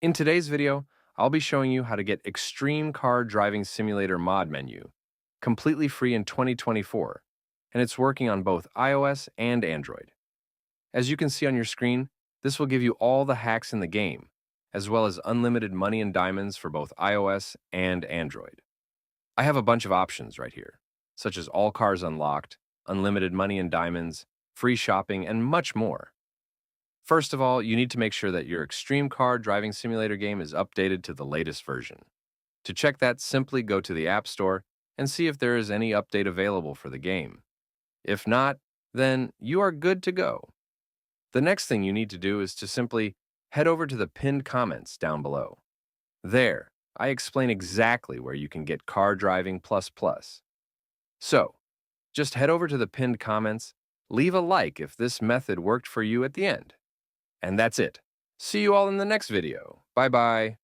In today's video, I'll be showing you how to get Extreme Car Driving Simulator mod menu, completely free in 2024, and it's working on both iOS and Android. As you can see on your screen, this will give you all the hacks in the game, as well as unlimited money and diamonds for both iOS and Android. I have a bunch of options right here, such as all cars unlocked, unlimited money and diamonds, free shopping, and much more. First of all, you need to make sure that your Extreme Car Driving Simulator game is updated to the latest version. To check that, simply go to the App Store and see if there is any update available for the game. If not, then you are good to go. The next thing you need to do is to simply head over to the pinned comments down below. There, I explain exactly where you can get Car Driving Plus Plus. So, just head over to the pinned comments, leave a like if this method worked for you at the end. And that's it. See you all in the next video. Bye-bye.